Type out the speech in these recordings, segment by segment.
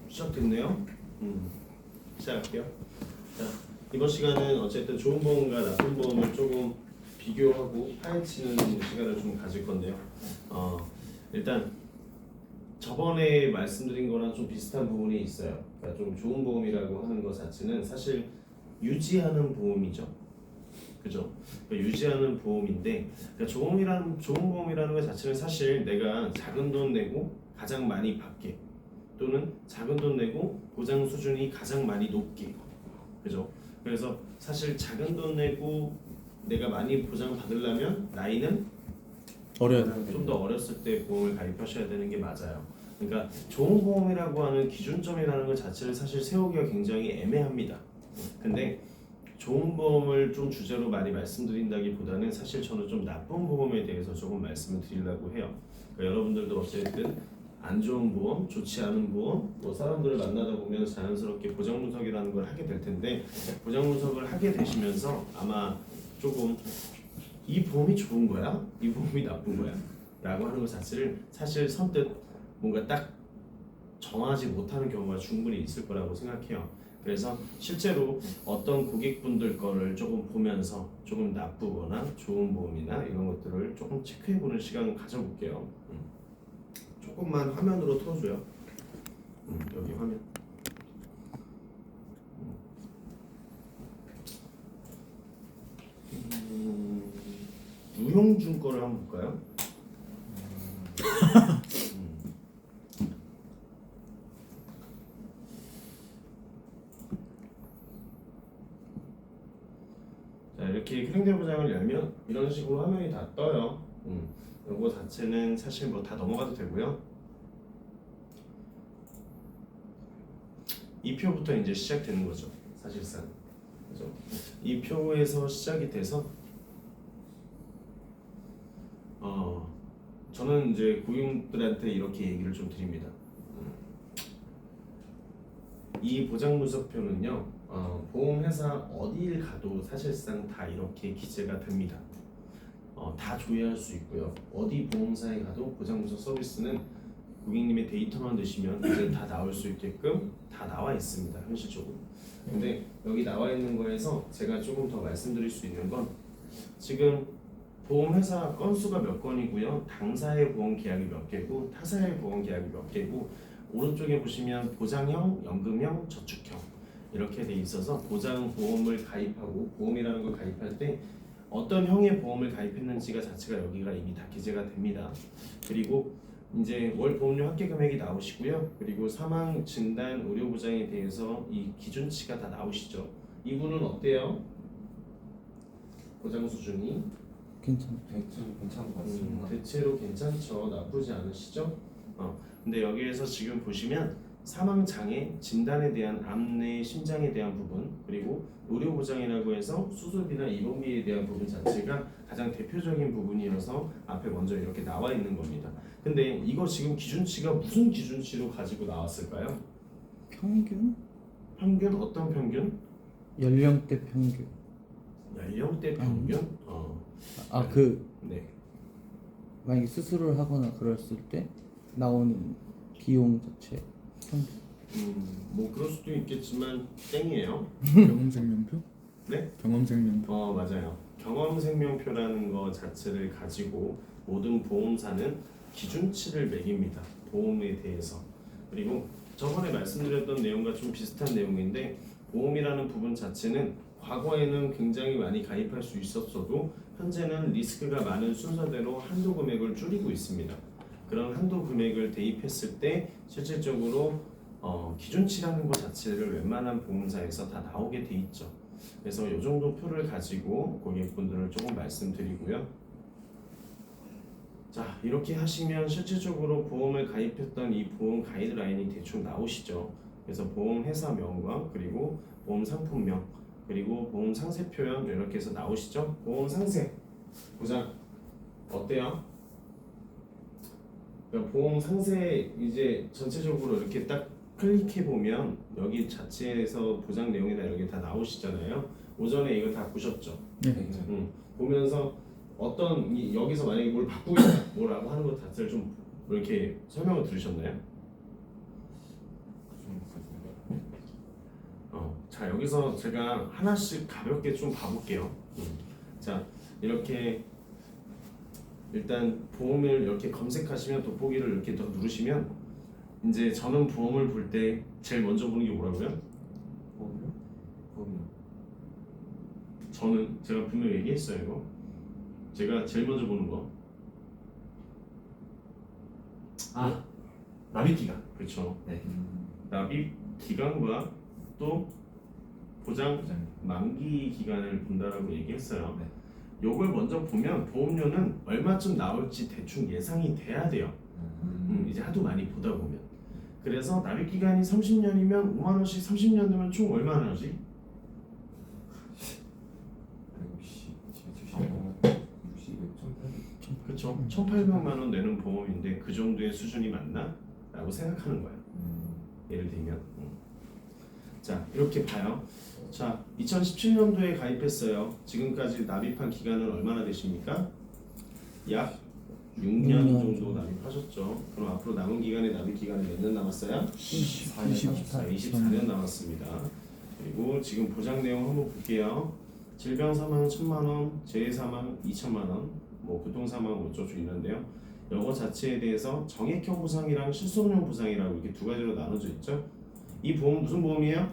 시작됐네요. 시작할게요. 자, 이번 시간은 어쨌든 좋은 보험과 나쁜 보험을 조금 비교하고 파헤치는 시간을 좀 가질 건데요. 일단 저번에 말씀드린 거랑 좀 비슷한 부분이 있어요. 그러니까 좀 좋은 보험이라고 하는 것 자체는 사실 유지하는 보험이죠. 그죠? 그러니까 유지하는 보험인데, 그러니까 좋은 보험이라는 것 자체는 사실 내가 작은 돈 내고 가장 많이 받게, 또는 작은 돈 내고 보장 수준이 가장 많이 높게, 그죠? 그래서 사실 작은 돈 내고 내가 많이 보장 받으려면 나이는 좀 더 어렸을 때 보험을 가입하셔야 되는 게 맞아요. 그러니까 좋은 보험이라고 하는 기준점이라는 것 자체를 사실 세우기가 굉장히 애매합니다. 근데 좋은 보험을 좀 주제로 많이 말씀드린다기보다는 사실 저는 좀 나쁜 보험에 대해서 조금 말씀을 드리려고 해요. 그러니까 여러분들도 어쨌든 안 좋은 보험, 좋지 않은 보험, 뭐 사람들을 만나다 보면 자연스럽게 보장 분석이라는 걸 하게 될 텐데, 보장 분석을 하게 되시면서 아마 조금 이 보험이 좋은 거야? 이 보험이 나쁜 거야? 라고 하는 것 자체를 사실 선뜻 뭔가 딱 정하지 못하는 경우가 충분히 있을 거라고 생각해요. 그래서 실제로 어떤 고객분들 거를 조금 보면서 조금 나쁘거나 좋은 보험이나 이런 것들을 조금 체크해보는 시간을 가져볼게요. 조금만 화면으로 틀어줘요. 여기 화면. 유형준 거를 한번 볼까요? 자, 이렇게 크랭대 보장을 열면 이런 식으로 화면이 다 떠요. 이거 자체는 사실 뭐 다 넘어가도 되고요. 이 표부터 이제 시작되는 거죠, 사실상. 그죠? 이 표에서 시작이 돼서 저는 이제 고객들한테 이렇게 얘기를 좀 드립니다. 이 보장 분석표는요, 보험회사 어디를 가도 사실상 다 이렇게 기재가 됩니다. 다 조회할 수 있고요. 어디 보험사에 가도 보장 분석 서비스는 고객님의 데이터만 넣으시면 이제 다 나올 수 있게끔 다 나와 있습니다, 현실적으로. 근데 여기 나와 있는 거에서 제가 조금 더 말씀드릴 수 있는 건, 지금 보험회사 건수가 몇 건이고요, 당사의 보험 계약이 몇 개고 타사의 보험 계약이 몇 개고, 오른쪽에 보시면 보장형, 연금형, 저축형 이렇게 돼 있어서 보장 보험을 가입하고, 보험이라는 걸 가입할 때 어떤 형의 보험을 가입했는지가 자체가 여기가 이미 다 기재가 됩니다. 그리고 이제 월 보험료 합계 금액이 나오시고요. 그리고 사망, 진단, 의료 보장에 대해서 이 기준치가 다 나오시죠. 이분은 어때요? 보장 수준이 괜찮은 것 같습니다. 대체로 괜찮죠. 나쁘지 않으시죠? 근데 여기에서 지금 보시면 사망 장애, 진단에 대한 안내, 심장에 대한 부분, 그리고 의료 보장이라고 해서 수술비나 입원비에 대한 부분 자체가 가장 대표적인 부분이어서 앞에 먼저 이렇게 나와 있는 겁니다. 근데 이거 지금 기준치가 무슨 기준치로 가지고 나왔을까요? 평균? 평균? 어떤 평균? 연령대 평균. 연령대 평균? 네. 만약에 수술을 하거나 그랬을 때 나오는 비용 자체 평균. 뭐 그럴 수도 있겠지만 땡이에요. 경험생명표? 네? 경험생명표. 맞아요. 경험생명표라는 거 자체를 가지고 모든 보험사는 기준치를 매깁니다, 보험에 대해서. 그리고 저번에 말씀드렸던 내용과 좀 비슷한 내용인데, 보험이라는 부분 자체는 과거에는 굉장히 많이 가입할 수 있었어도 현재는 리스크가 많은 순서대로 한도 금액을 줄이고 있습니다. 그런 한도 금액을 대입했을 때 실질적으로 기준치라는 것 자체를 웬만한 보험사에서 다 나오게 돼 있죠. 그래서 이 정도 표를 가지고 고객분들을 조금 말씀드리고요. 자, 이렇게 하시면 실질적으로 보험을 가입했던 이 보험 가이드라인이 대충 나오시죠. 그래서 보험 회사 명과 그리고 보험 상품명 그리고 보험 상세표현 이렇게 해서 나오시죠. 보험 상세 보장 어때요? 그러니까 보험 상세 이제 전체적으로 이렇게 딱 클릭해 보면 여기 자체에서 보장 내용이나 이런 게 다 나오시잖아요. 오전에 이거 다 보셨죠? 네. 보면서 어떤 여기서 만약에 뭘 바꾸고 있다 뭐라고 하는 것 자체를 좀 이렇게 설명을 들으셨나요? 자 여기서 제가 하나씩 가볍게 좀 봐볼게요. 자 이렇게 일단 보험을 이렇게 검색하시면 돋보기를 이렇게 더 누르시면 이제 저는 보험을 볼 때 제일 먼저 보는 게 뭐라고요? 보험료? 보험료. 저는 제가 분명히 얘기했어요 이거. 제가 제일 먼저 보는 거. 아, 납입 기간. 그렇죠. 네. 납입 기간과 또 보장 보장. 만기 기간을 본다라고 얘기했어요. 네. 요걸 먼저 보면 보험료는 얼마쯤 나올지 대충 예상이 돼야 돼요. 이제 하도 많이 보다 보면. 그래서 납입 기간이 30년이면 5만 원씩 30년 되면 총 얼마나 나오지? 160, 그렇죠. 1,800만 원 내는 보험인데 그 정도의 수준이 맞나? 라고 생각하는 거예요. 예를 들면 자 이렇게 봐요. 자 2017년도에 가입했어요. 지금까지 납입한 기간은 얼마나 되십니까? 약 6년 정도 납입하셨죠. 그럼 앞으로 남은 기간의 납입 기간이 몇 년 남았어요? 24년 남았습니다. 그리고 지금 보장 내용 한번 볼게요. 질병 사망 1,000만 원, 재해 사망 2천만 원, 뭐 교통 사망 어쩌고 있는데요. 이거 자체에 대해서 정액형 보상이랑 실손형 보상이라고 이렇게 두 가지로 나눠져 있죠. 이 보험 무슨 보험이에요?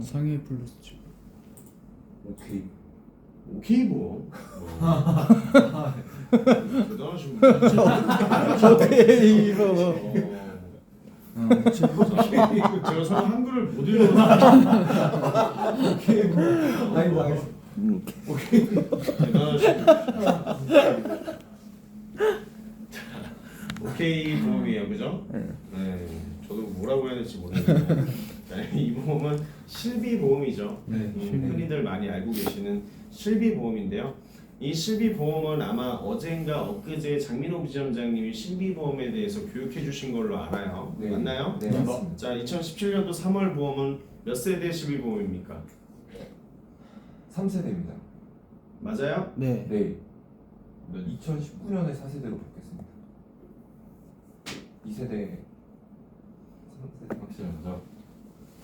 상해 플러스 오케이. 오케이 보험. 대단하신 분. 오케이 이거 제가 서로 한글을 못 읽어서 아이고, 알겠어. 대단하신 오케이 보험이에요, 그죠? 네. 저도 뭐라고 해야 될지 모르겠는데 이 보험은 실비 보험이죠. 네. 흔히들 많이 알고 계시는 실비 보험인데요. 이 실비 보험은 아마 어젠가 엊그제 장민호 지점장님이 실비 보험에 대해서 교육해 주신 걸로 알아요. 네. 맞나요? 네, 맞습니다. 자, 2017년도 3월 보험은 몇 세대 실비 보험입니까? 3세대입니다. 맞아요? 네. 네. 2019년에 4세대로 바뀌었습니다. 2세대, 3세대 확실하죠.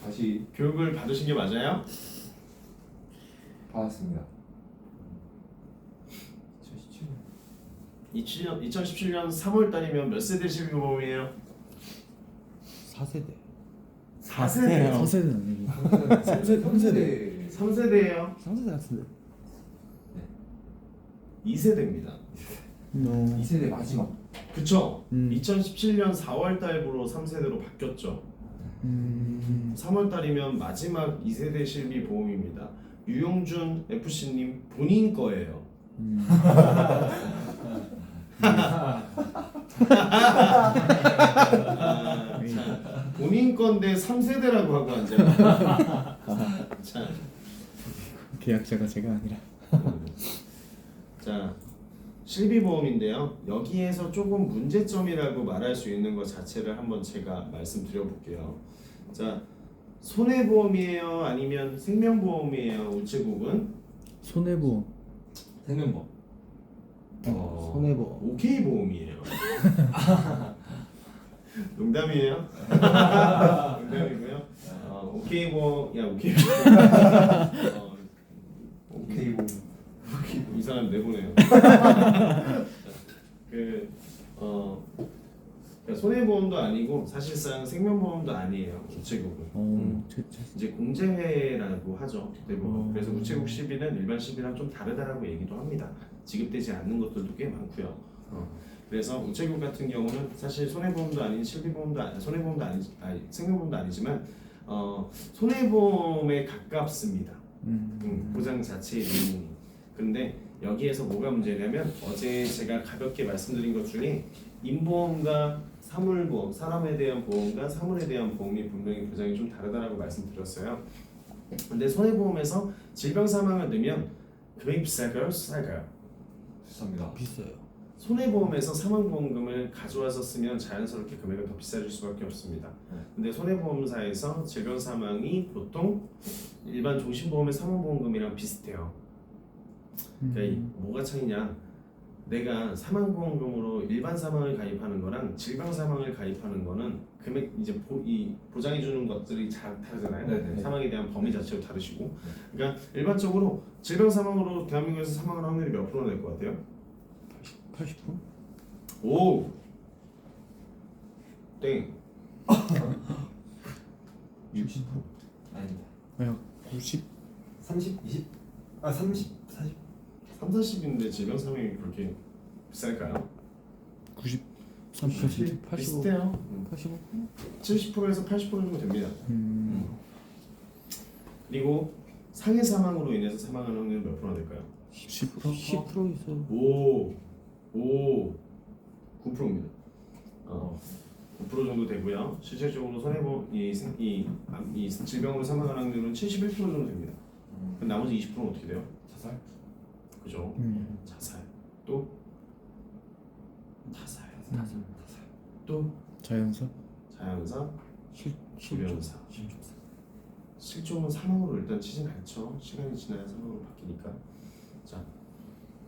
다시 교육을 받으신 게 맞아요? 받았습니다. 2017년. 2017년 3월 달이면 몇 세대 실비 보험이에요? 4세대 4세대요. 4세대는 아니고 3세대. 3세대예요. 3세대 같은데 2세대입니다. 2세대 마지막. 그쵸? 음. 2017년 4월 달부로 3세대로 바뀌었죠. 3월 달이면 마지막 2세대 실비 보험입니다. 유용준 FC님 본인 거예요. 자, 본인 건데 3세대라고 하고 앉아요. 자, 계약자가 제가 아니라 자, 실비보험인데요. 여기에서 조금 문제점이라고 말할 수 있는 것 자체를 한번 제가 말씀드려 볼게요. 자, 손해보험이에요? 아니면 생명보험이에요? 우체국은? 손해보험 생명보. 손해보험 오케이 보험이에요. 농담이에요? 농담이고요. 오케이 보험, 야 오케이 보험. 오케이 보. 이 사람 내보내요. 그러니까 손해보험도 아니고 사실상 생명보험도 아니에요. 우체국은. 이제 공제회라고 하죠 대부분. 그래서 우체국 시비는 일반 시비랑 좀 다르다라고 얘기도 합니다. 지급되지 않는 것들도 꽤 많고요. 그래서 우체국 같은 경우는 사실 손해보험도 아닌 실비보험도 아니, 손해보험도 아니 생명보험도 아니지만 손해보험에 가깝습니다. 보장 자체의 내용이. 그런데 여기에서 뭐가 문제냐면 어제 제가 가볍게 말씀드린 것 중에 인보험과 사물보험, 사람에 대한 보험과 사물에 대한 보험이 분명히 보장이 좀 다르다라고 말씀드렸어요. 근데 손해보험에서 질병 사망을 넣으면 금액이 비쌀까요? 싸갈까요? 비쌉니다. 비싸요 손해보험에서 사망보험금을 가져와서 쓰면 자연스럽게 금액은 더 비싸질 수밖에 없습니다. 근데 손해보험사에서 질병 사망이 보통 일반 종신보험의 사망보험금이랑 비슷해요. 그러니까 뭐가 차이냐? 내가 사망보험금으로 일반 사망을 가입하는 거랑 질병 사망을 가입하는 거는 금액 이제 이 보장해 주는 것들이 다르잖아요. 네네. 사망에 대한 범위 자체도 다르시고. 그러니까 일반적으로 질병 사망으로 대한민국에서 사망하는 확률이 몇 프로나 될 것 같아요? 80%? 오. 땡. 60%? 아닙니다. 아야 90. 30? 20? 아 30? 40? 3, 40인데 질병 사망이 그렇게 비쌀까요? 93%, 85. 비슷해요. 85. 70%에서 80% 정도 됩니다. 그리고 상해 사망으로 인해서 사망하는 확률은 몇 프로나 될까요? 10%? 10% 있어요. 9%입니다. 9% 정도 되고요. 실질적으로 손해보험 이 질병으로 사망하는 확률은 71% 정도 됩니다. 그럼 나머지 20%는 어떻게 돼요? 자살? 그죠? 자살. 또 자살. 또 자연사? 자연사, 실 조련사. 실종은 사망으로 일단 치진 않죠. 시간이 지나야 사망으로 바뀌니까. 자,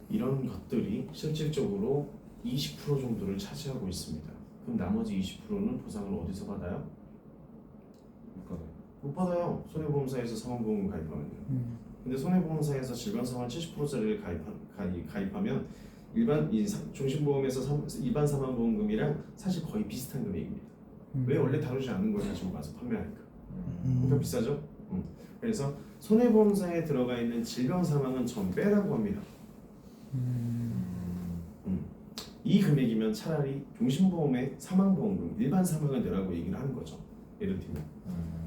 이런 것들이 실질적으로 20% 정도를 차지하고 있습니다. 그럼 나머지 20%는 보상을 어디서 받아요? 못 받아요. 못 받아요. 손해보험사에서 사망보험 가입하면요. 근데 손해보험사에서 질병사망 70%짜리를 가입하면 일반 종신보험에서 일반 사망보험금이랑 사실 거의 비슷한 금액입니다. 왜 원래 다루지 않는 걸 가지고 와서 판매하니까. 그러니까 비싸죠. 그래서 손해보험사에 들어가 있는 질병사망은 전 빼라고 합니다. 이 금액이면 차라리 종신보험의 사망보험금 일반 사망을 내라고 얘기를 하는 거죠. 예를 들면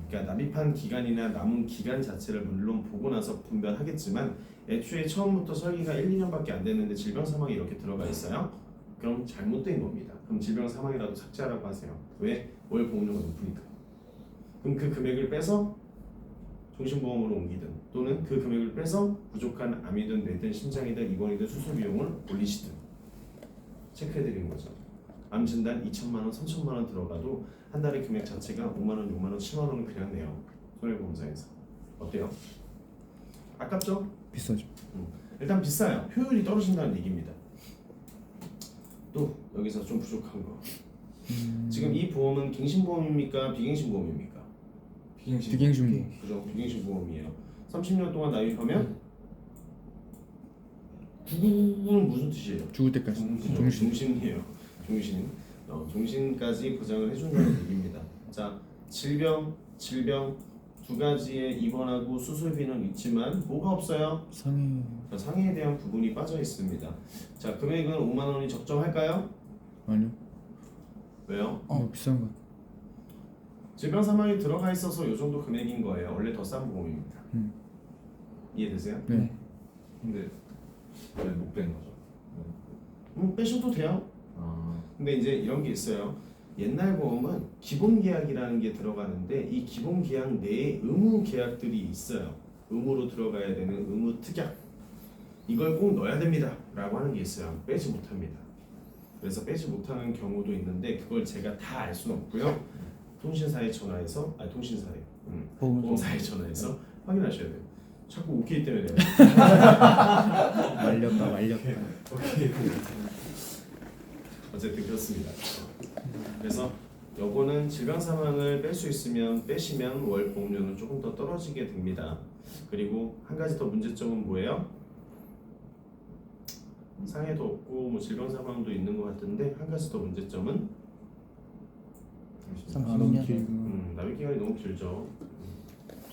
그러니까 납입한 기간이나 남은 기간 자체를 물론 보고 나서 분별하겠지만 애초에 처음부터 설계가 1, 2년밖에 안 됐는데 질병 사망이 이렇게 들어가 있어요? 그럼 잘못된 겁니다. 그럼 질병 사망이라도 삭제하라고 하세요. 왜? 월 보험료가 높으니까. 그럼 그 금액을 빼서 종신보험으로 옮기든 또는 그 금액을 빼서 부족한 암이든 뇌든 심장이든 입원이든 수술 비용을 올리시든 체크해드리는 거죠. 암 진단 2천만 원, 3천만 원 들어가도 한 달의 금액 자체가 5만 원, 6만 원, 7만 원을 그냥 내요. 손해보험사에서. 어때요? 아깝죠? 비싸죠. 일단 비싸요. 효율이 떨어진다는 얘기입니다. 또 여기서 좀 부족한 거. 지금 이 보험은 갱신보험입니까? 비갱신보험입니까? 비갱신보험. 그죠? 비갱신보험이에요. 30년 동안 납입하면 구구는 무슨 뜻이에요? 죽을 때까지. 종신이에요. 종신. 종신까지 보장을 해준다는 얘기입니다. 자, 질병 두 가지에 입원하고 수술비는 있지만 뭐가 없어요? 상해. 자, 상해에 대한 부분이 빠져 있습니다. 자, 금액은 5만 원이 적정할까요? 아니요. 왜요? 너무 비싼 것. 질병 사망이 들어가 있어서 이 정도 금액인 거예요. 원래 더 싼 보험입니다. 이해되세요? 네. 근데 왜 못 빼는 거죠? 빼셔도 돼요. 근데 이제 이런 게 있어요. 옛날 보험은 기본 계약이라는 게 들어가는데 이 기본 계약 내에 의무 계약들이 있어요. 의무로 들어가야 되는 의무 특약. 이걸 꼭 넣어야 됩니다. 라고 하는 게 있어요. 빼지 못합니다. 그래서 빼지 못하는 경우도 있는데 그걸 제가 다 알 수는 없고요. 통신사에 전화해서 통신사에 보험사에 전화해서 확인하셔야 돼요. 자꾸 오케이 때문에 내가 말렸다. 오케이. 어쨌든 그렇습니다. 그래서 요거는 질병 사망을 뺄 수 있으면 빼시면 월 보험료는 조금 더 떨어지게 됩니다. 그리고 한 가지 더 문제점은 뭐예요? 상해도 없고 뭐 질병 사망도 있는 것 같은데 한 가지 더 문제점은 30년. 납입 기간이 너무 길죠.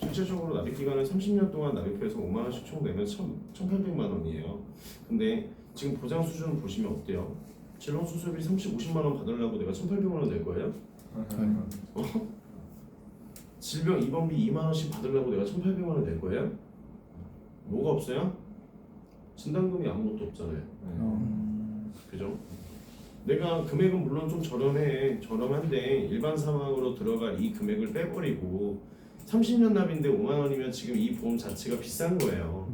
실질적으로 납입 기간을 30년 동안 납입해서 5만 원씩 총 내면 1,800만 원이에요. 근데 지금 보장 수준을 보시면 어때요? 질병 수술비 50만 원 받으려고 내가 1,800만 원 낼 거예요? 질병 입원비 2만 원씩 받으려고 내가 1,800만 원 낼 거예요? 뭐가 없어요? 진단금이 아무것도 없잖아요. 그죠? 내가 금액은 물론 좀 저렴한데 일반 사망으로 들어갈 이 금액을 빼버리고 30년 납인데 5만 원이면 지금 이 보험 자체가 비싼 거예요.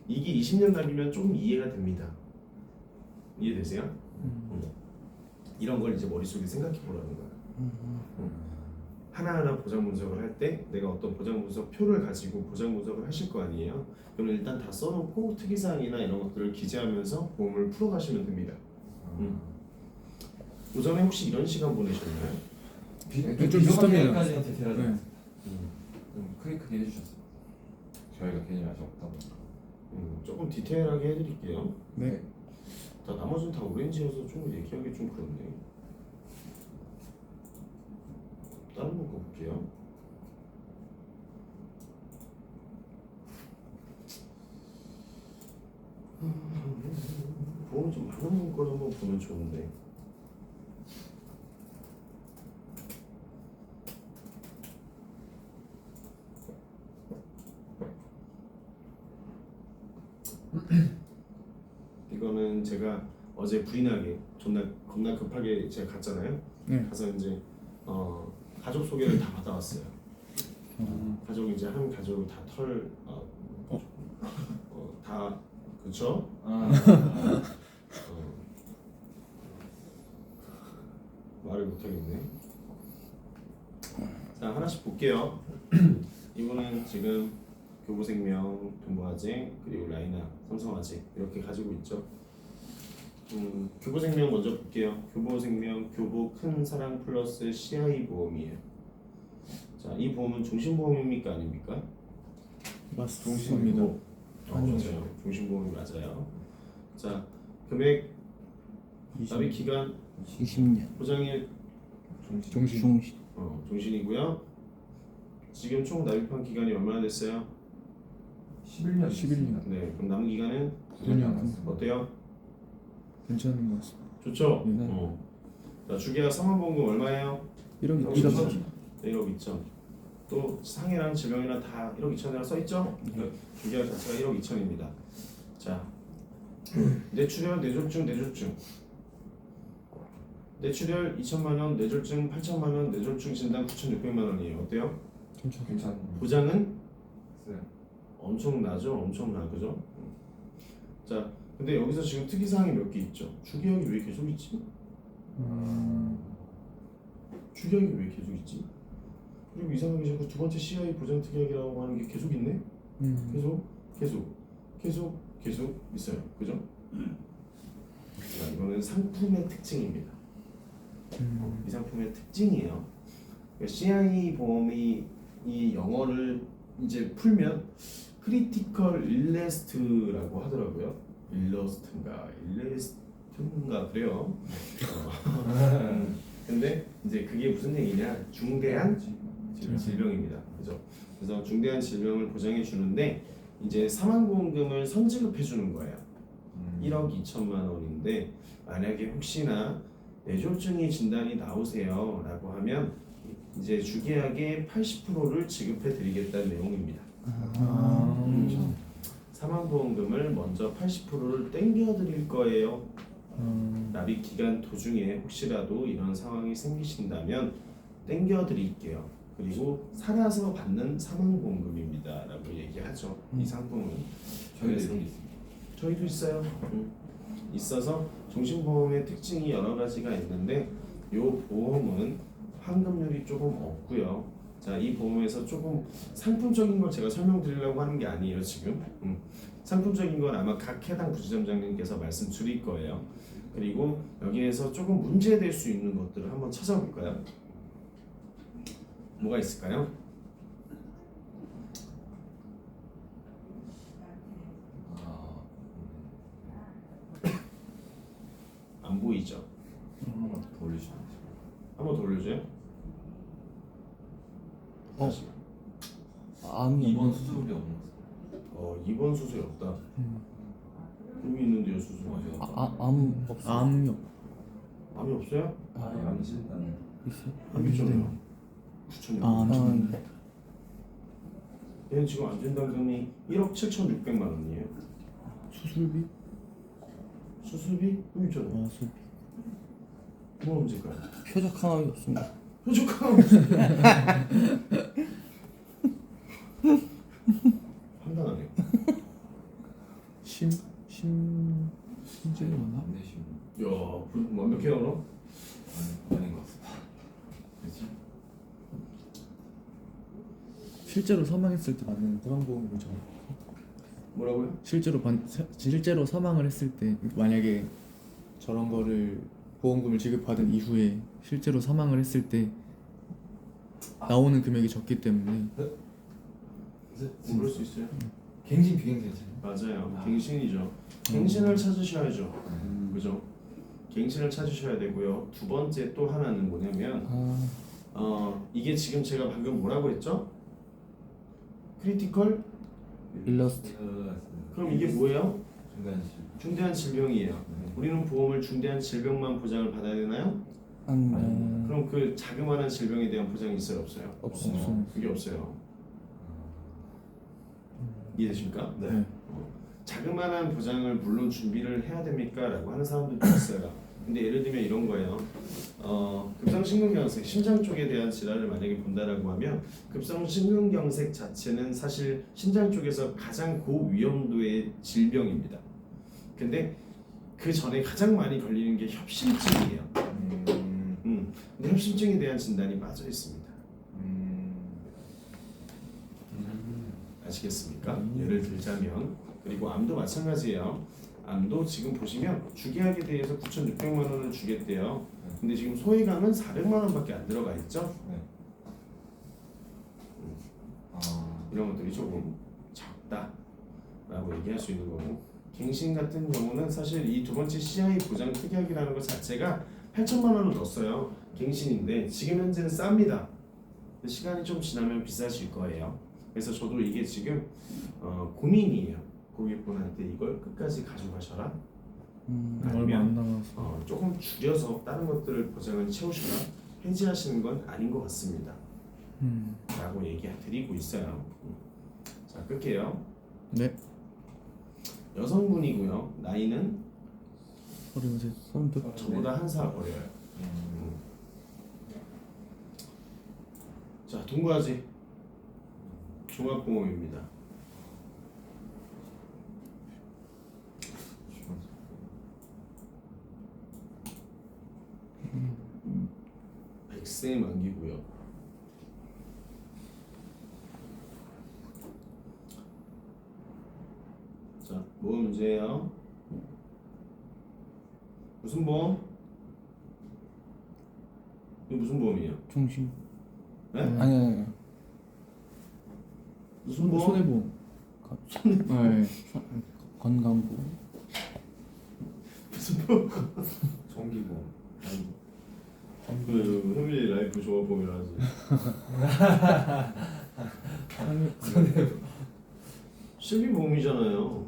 이게 20년 납이면 조금 이해가 됩니다. 이해되세요? 이런 걸 이제 머릿속에 생각해 보라는 거야. 하나하나 보장 분석을 할 때 내가 어떤 보장 분석 표를 가지고 보장 분석을 하실 거 아니에요. 그럼 일단 다 써놓고 특이사항이나 이런 것들을 기재하면서 보험을 풀어가시면 됩니다. 오전에 혹시 이런 시간 보내셨나요? 좀 비슷합니다. 까지는 디테일하지 네. 않았어요. 좀 크게 해주셨어요. 저희가 개념이 아직 없다 보니까. 조금 디테일하게 해드릴게요. 네. 나머지는 다 오렌지여서 좀 얘기하기 좀 그렇네. 다른 거 볼게요. 보험 좀 많은 걸 한번 보면 좋은데. 이거는 제가 어제 부인하게 겁나 급하게 제가 갔잖아요. 네. 가서 이제 가족 소개를 다 받아왔어요. 가족 이제 한 가족을 다 그쵸? 말을 못하겠네. 자 하나씩 볼게요. 이분은 지금 교보생명, 동부화재, 그리고 라이나, 삼성화재 이렇게 가지고 있죠. 교보생명 먼저 볼게요. 교보생명, 교보 큰 사랑 플러스 CI 보험이에요. 자, 이 보험은 종신보험입니까 아닙니까? 맞습니다. 맞아요. 종신보험이 맞아요. 자, 금액, 납입 기간, 20년 보장일 종신. 종신이고요. 지금 총 납입한 기간이 얼마나 됐어요? 11년. 11년. 네, 그럼 남은 기간은 9년. 어때요? 괜찮은 것 같습니다. 좋죠? 네. 자, 주계약 상환보험금 얼마예요? 1억 1억 2천. 1억 2천. 또 상해랑 질병이랑 다 1억 2천이라고 써 있죠? 주계약 자체가 1억 2천입니다. 자, 뇌출혈, 뇌졸중, 뇌졸중. 뇌출혈 2천만 원, 뇌졸중 8천만 원, 뇌졸중 진단 9,600만 원이에요. 어때요? 괜찮은. 보장은 네. 엄청나죠? 엄청나, 그죠? 자, 근데 여기서 지금 특이사항이 몇 개 있죠? 주계약이 왜 계속 있지? 주계약이 왜 계속 있지? 그리고 이상하게 자꾸 두 번째 CI 보장 특약이라고 하는 게 계속 있네? 계속 있어요. 그죠? 자, 이거는 상품의 특징입니다. 이 상품의 특징이에요. 그러니까 CI 보험이 이 영어를 이제 풀면 크리티컬 일레스트라고 하더라고요. 일레스트인가 그래요. 근데 이제 그게 무슨 얘기냐? 중대한 질병입니다. 그죠? 그래서 중대한 질병을 보장해 주는데 이제 사망보험금을 선지급해 주는 거예요. 1억 2천만 원인데 만약에 혹시나 뇌졸중이 진단이 나오세요 라고 하면 이제 주계약의 80%를 지급해 드리겠다는 내용입니다. 사망보험금을 먼저 80%를 땡겨 드릴 거예요. 납입 기간 도중에 혹시라도 이런 상황이 생기신다면 땡겨 드릴게요. 그리고 살아서 받는 사망보험금입니다 라고 얘기하죠. 이 상품은 저희도 이런 게 있습니다. 저희도 있어요. 있어서 종신보험의 특징이 여러 가지가 있는데 이 보험은 환급률이 조금 없고요. 자, 이 보험에서 조금 상품적인 걸 제가 설명드리려고 하는 게 아니에요 지금. 상품적인 건 아마 각 해당 부지점장님께서 말씀 드릴 거예요. 그리고 여기에서 조금 문제될 수 있는 것들을 한번 찾아볼까요? 뭐가 있을까요? 안 보이죠? 한 번만 더 올리시면 돼요. 한번 더 올려줘요. 다시. 암이 2번 수술이 없는 거. 2번 수술이 없다. 여기 있는데요 수술. 암 없어. 암요. 암이 없어요? 아예 안 진단. 있어? 암이 있잖아요. 9,600. 아, 얘는 지금 안전담금이 1억 7,600만 원이에요. 수술비? 수술비? 여기 있잖아요. 수비. 뭐가 문제일까요? 표적 항암이 없습니다. 표적항암 판단하네요. 심증이 맞나? 안 되시면 야, 완벽해요, 너? 아닌 것 같습니다. 그렇지? 실제로 사망했을 때 받는 사망보험금을 정. 뭐라고요? 실제로 사망을 했을 때 만약에 저런 거를 보험금을 지급받은 이후에 실제로 사망을 했을 때 나오는 금액이 적기 때문에 그럴 수 있어요. 갱신 비갱신 맞아요. 아. 갱신이죠. 갱신을 찾으셔야죠. 그죠? 갱신을 찾으셔야 되고요. 두 번째 또 하나는 뭐냐면 이게 지금 제가 방금 뭐라고 했죠? 크리티컬? 일러스트. 그럼 이게 뭐예요? 중간시 중대한 질병이에요. 우리는 보험을 중대한 질병만 보장을 받아야 되나요? 그럼 그 자그마한 질병에 대한 보장이 있어요, 없어요? 없어요. 그게 없어요. 이해되십니까? 네. 자그마한 보장을 물론 준비를 해야 됩니까? 라고 하는 사람들도 있어요. 근데 예를 들면 이런 거예요. 급성심근경색, 심장 쪽에 대한 질환을 만약에 본다라고 하면 급성심근경색 자체는 사실 심장 쪽에서 가장 고위험도의 질병입니다. 근데 그 전에 가장 많이 걸리는 게 협심증이에요. 근데 협심증에 대한 진단이 빠져 있습니다. 아시겠습니까? 예를 들자면 그리고 암도 마찬가지예요. 암도 지금 보시면 주계약에 대해서 9,600만 원을 주겠대요. 근데 지금 소액암은 400만 원밖에 안 들어가 있죠. 네. 이런 것들이 조금 적다라고 얘기할 수 있는 거고, 갱신 같은 경우는 사실 이 두 번째 CI 보장 특약이라는 것 자체가 8천만 원을 넣었어요. 갱신인데 지금 현재는 쌉니다. 근데 시간이 좀 지나면 비싸질 거예요. 그래서 저도 이게 지금 고민이에요. 고객분한테 이걸 끝까지 가져가셔라. 얼마 안 남아서 조금 줄여서 다른 것들을 보장을 채우셔라. 해지하시는 건 아닌 것 같습니다. 라고 얘기 드리고 있어요. 자, 끌게요. 네. 여성분이고요. 나이는 어려우세요. 저보다 한 살 어려요. 자, 동거하지. 종합보험입니다. 백세 만기고요. 자, 뭐 문제예요? 무슨 보험? 이거 무슨 보험이에요? 중심. 네? 아니. 무슨 보험? 손해보험. 네. 건강보. 무슨 보험? 정기보험 그 패밀리 라이프 종합보험이라 하지. 실비보험이잖아요.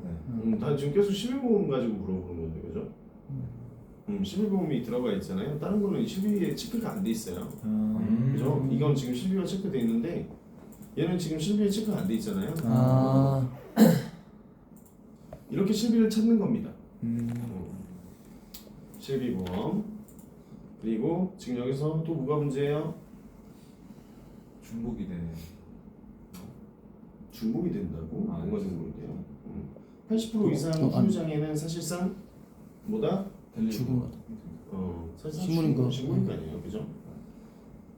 다 지금 계속 실비보험 가지고 물어보는 건데, 그죠? 실비보험이 들어가 있잖아요. 다른 거는 실비에 체크가 안 돼 있어요. 그죠? 이건 지금 실비가 체크돼 있는데 얘는 지금 실비에 체크가 안 돼 있잖아요. 이렇게 실비를 찾는 겁니다. 실비보험. 그리고 지금 여기서 또 뭐가 문제예요? 중복이 되는 중복이 된다고? 아, 뭔가 네. 중복이돼요. 80% 이상 후유장애는 사실상 뭐다? 죽은 것. 사실상 식물인 거. 식물인 거 아니에요, 그죠?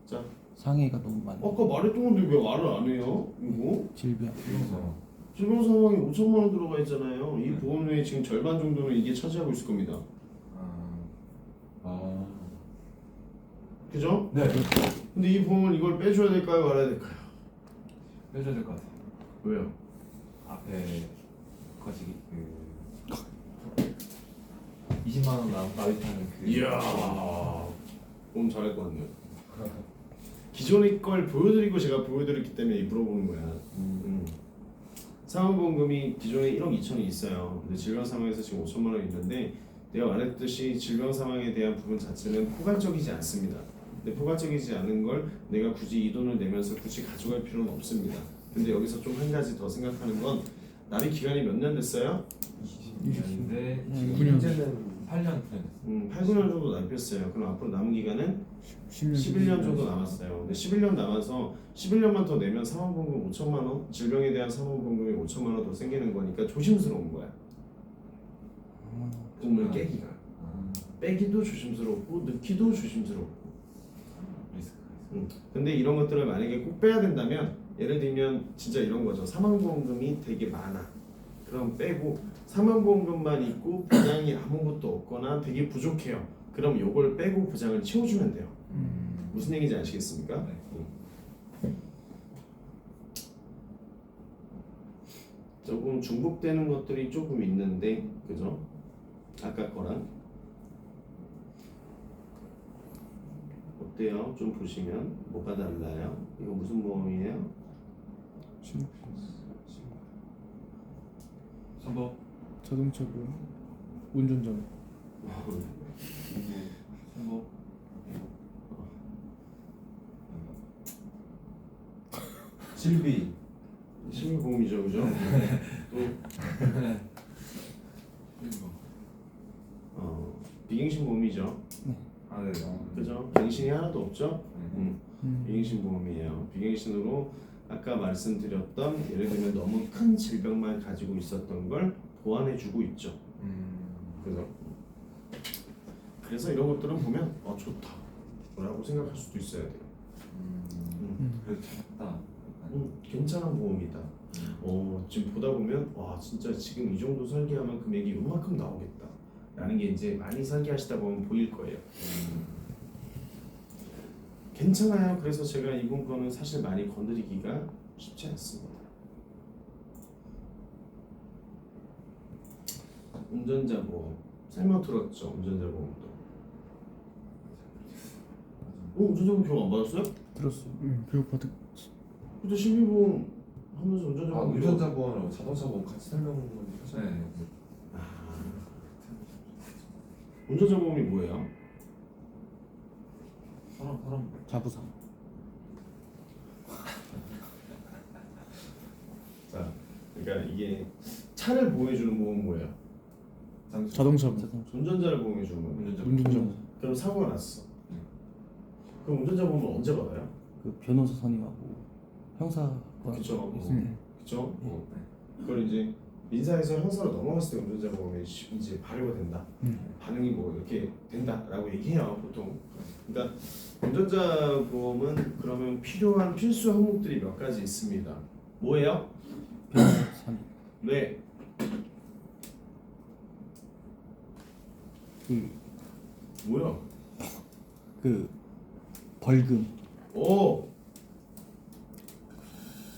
자, 상해가 너무 많아. 아까 말했던 건데 왜 말을 안 해요? 이거 질병. 그래서 질병 상황에 5천만 원 들어가 있잖아요. 이 보험료의 지금 절반 정도는 이게 차지하고 있을 겁니다. 그죠? 네. 근데 이 보험은 이걸 빼줘야 될까요, 말아야 될까요? 빼줘야 될 것 같아요. 왜요? 앞에 거시기 20만 원 나이타는 그 이야, 보험 잘할 것 같네요. 기존의 걸 보여드리고 제가 보여드렸기 때문에 물어보는 거야. 사망보험금이 기존에 1억 2천이 있어요. 근데 질병 상황에서 지금 5천만 원 있는데 내가 말했듯이 질병 상황에 대한 부분 자체는 포괄적이지 않습니다. 근데 포괄적이지 않은 걸 내가 굳이 이 돈을 내면서 굳이 가져갈 필요는 없습니다. 근데 여기서 좀 한 가지 더 생각하는 건 납입 기간이 몇 년 됐어요? 20년인데 지금 9년. 현재는 8년 됐어요. 8, 9년 정도 납입했어요. 그럼 앞으로 남은 기간은 11년 정도 남았어요. 근데 11년 남아서 11년만 더 내면 사망보험금 5천만 원, 질병에 대한 사망보험금이 5천만 원 더 생기는 거니까 조심스러운 거야. 보험을 깨기가. 빼기도 조심스럽고 넣기도 조심스럽고. 리스크가 있어요. 근데 이런 것들을 만약에 꼭 빼야 된다면 예를 들면 진짜 이런 거죠. 사망보험금이 되게 많아. 그럼 빼고 사망보험금만 있고 보장이 아무것도 없거나 되게 부족해요. 그럼 요걸 빼고 보장을 채워주면 돼요. 무슨 얘기인지 아시겠습니까? 네. 조금 중복되는 것들이 조금 있는데, 그죠? 아까 거랑 어때요? 좀 보시면 뭐가 달라요? 이거 무슨 보험이에요? 3번. 자동차 보험, 운전자 보험. 3번. 실비. 실비보험이죠, 그죠? 또 비갱신보험이죠, 아, 네. 그죠? 갱신이 하나도 없죠? 비갱신보험이에요. 비갱신으로 아까 말씀드렸던 예를 들면 너무 큰 질병만 가지고 있었던 걸 보완해주고 있죠. 그죠? 그래서 이런 것들은 보면 좋다 라고 생각할 수도 있어야 돼요. 그래도 작다. 괜찮은 보험이다. 지금 보다 보면 와 진짜 지금 이 정도 설계하면 금액이 요만큼 나오겠다 라는 게 이제 많이 설계하시다 보면 보일 거예요. 괜찮아요. 그래서 제가 이번 거는 사실 많이 건드리기가 쉽지 않습니다. 운전자 보험 설명 들었죠? 운전자 보험도. 운전자 보험 교육 안 받았어요? 들었어요. 교육받은 근데 실비보험 하면서 운전자 아, 보험 운전자 보험하고 자동차 보험 같이 설명을 하셔야 네. 운전자 보험이 뭐예요? 사람. 자부상. 자, 그러니까 이게 차를 보호해주는 보험은 뭐예요? 자동차 보험. 운전자를 보호해주는 거예요. 운전자. 운전자. 그럼 사고가 났어. 그럼 운전자 보험은 언제 받아요? 그 변호사 선임하고 형사가 그쵸. 있으면 그쵸. 그걸 이제 민사에서 형사로 넘어갔을 때 운전자 보험이 이제 발효가 된다. 반응이 뭐 이렇게 된다라고 얘기해요 보통. 그러니까 운전자 보험은 그러면 필요한 필수 항목들이 몇 가지 있습니다. 뭐예요? 변호사 선임. 네. 뭐야? 그 벌금. 오.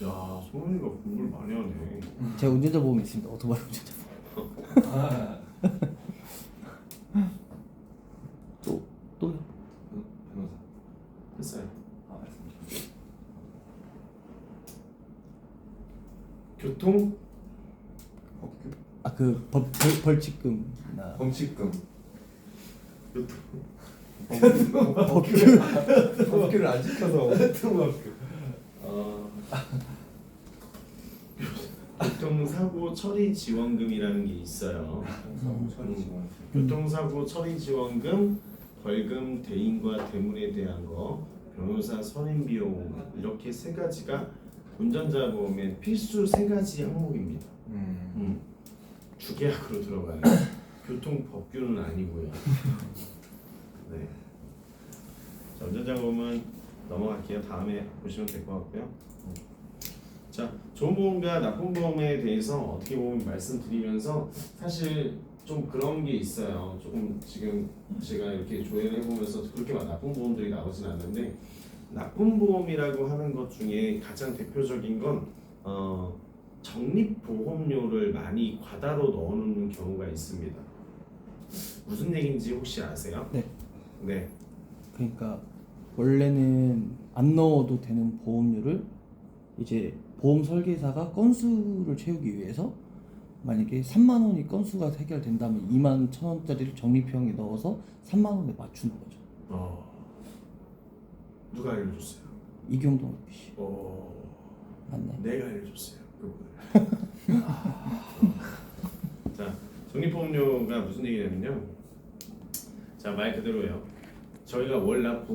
야, 소은이가 공부를 많이 하네. 제가 운전자 보험이 있습니다. 오토바이 운전자 보험. 또요? 변호사. 했어요. 알겠습니다. 교통 아 그 벌칙금이나 범칙금. 법규를 안 지켜서. 교통사고 처리 지원금이라는 게 있어요. 교통사고 처리 지원금, 벌금, 대인과 대물에 대한 거, 변호사 선임 비용 이렇게 세 가지가 운전자 보험의 필수 세 가지 항목입니다. 주계약으로 들어가요. 교통 법규는 아니고요. 네. 자, 운전자 보험은 넘어갈게요. 다음에 보시면 될 것 같고요. 자, 좋은 보험과 나쁜 보험에 대해서 어떻게 보면 말씀드리면서 사실 좀 그런 게 있어요. 조금 지금 제가 이렇게 조회를 해보면서 그렇게 막 나쁜 보험들이 나오진 않는데 나쁜 보험이라고 하는 것 중에 가장 대표적인 건 적립보험료를 많이 과다로 넣어놓는 경우가 있습니다. 무슨 얘기인지 혹시 아세요? 네. 네. 그러니까 원래는 안 넣어도 되는 보험료를 이제 보험 설계사가 건수를 채우기 위해서 만약에 3만 원이 건수가 해결된다면 2만 1,000원짜리를 적립형에 넣어서 3만 원에 맞추는 거죠. 누가 알려줬어요? 이경동 씨 맞나요? 내가 알려줬어요. 그거를. 자, 적립보험료가 무슨 얘기냐면요. 자, 말 그대로예요. 저희가 월 납